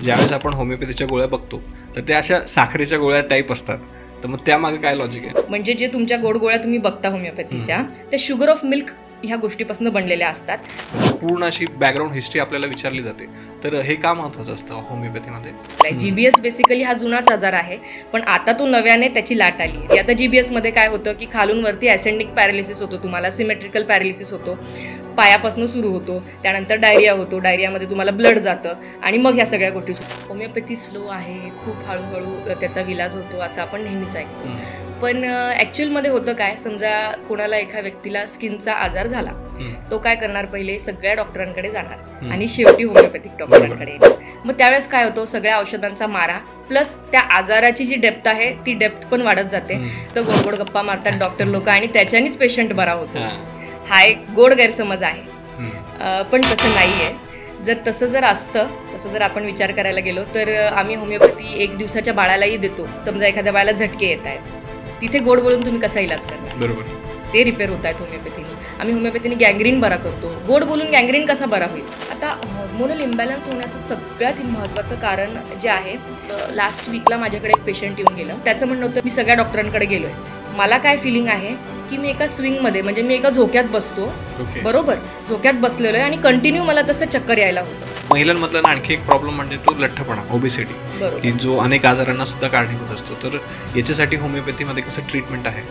ज्यावेळेस आपण होमिओपॅथीच्या गोळ्या बघतो तर त्या अशा साखरेच्या गोळ्या टाईप असतात, तर मग त्यामागे काय लॉजिक आहे? म्हणजे जे तुमच्या गोड गोळ्या तुम्ही बघता होमिओपॅथीच्या, त्या शुगर ऑफ मिल्क ह्या गोष्टीपासून बनलेल्या असतात. पूर्ण अशी बॅकग्राऊंड हिस्ट्री आपल्याला विचारली जाते, तर हे का महत्त्वाचं असतं होमिओपॅथीमध्ये? जीबीएस बेसिकली हा जुनाच आजार आहे, पण आता तो नव्याने त्याची लाट आली आहे. आता जीबीएस मध्ये काय होतं की खालून वरती ॲसेंडिक पॅरालिसिस होतो, तुम्हाला सिमेट्रिकल पॅरालिसिस होतो, पायापासून सुरू होतो, त्यानंतर डायरिया होतो, डायरियामध्ये तुम्हाला ब्लड जातं आणि मग ह्या सगळ्या गोष्टी सुरू. होमिओपॅथी स्लो आहे, खूप हळूहळू त्याचा विलाज होतो असं आपण नेहमीच ऐकतो. पण ॲक्च्युअलमध्ये होतं काय, समजा कोणाला एका व्यक्तीला स्किनचा आजार झाला, तो काय करणार, पहिले सगळ्या डॉक्टरांकडे जाणार आणि शेवटी होमिओपॅथिक डॉक्टरांकडे येणार. मग त्यावेळेस काय होतं, सगळ्या औषधांचा मारा प्लस त्या आजाराची जी डेप्थ आहे ती डेप्थ पण वाढत जाते. तर गोड गोड गप्पा मारतात डॉक्टर लोक आणि त्याच्यानीच पेशंट बरा होतो. हा एक गोड गैरसमज आहे, पण तसं नाही आहे. तसं जर असतं, तसं जर आपण विचार करायला गेलो तर आम्ही होमिओपॅथी 1 दिवसाच्या बाळालाही देतो. समजा एखाद्या बाळाला झटके येत आहेत, तिथे गोड बोलून तुम्ही कसा इलाज करणार? बरोबर, ते रिपेअर होत आहेत होमिओपॅथीने. आम्ही होमिओपॅथीने गँग्रीन बरा करतो. गोड बोलून गँग्रीन कसा बरा होईल? आता हॉर्मोनल इम्बॅलन्स होण्याचं सगळ्यात महत्त्वाचं कारण जे आहे, लास्ट वीकला माझ्याकडे एक पेशंट येऊन गेलं. त्याचं म्हणणं होतं, मी सगळ्या डॉक्टरांकडे गेलोय, मला काय फिलिंग आहे की मी एका स्विंगमध्ये, म्हणजे मी एका झोक्यात बसतो, बरोबर झोक्यात बसलेलो आहे आणि कंटिन्यू मला तसं चक्कर यायला होतं. महिलांमधला आणखी एक प्रॉब्लेम म्हणजे तो लठ्ठपणा, ओबेसिटी, की जो अनेक आजारांना सुद्धा कारणीभूत असतो. तर याच्यासाठी होमिओपॅथीमध्ये कसं ट्रीटमेंट आहे?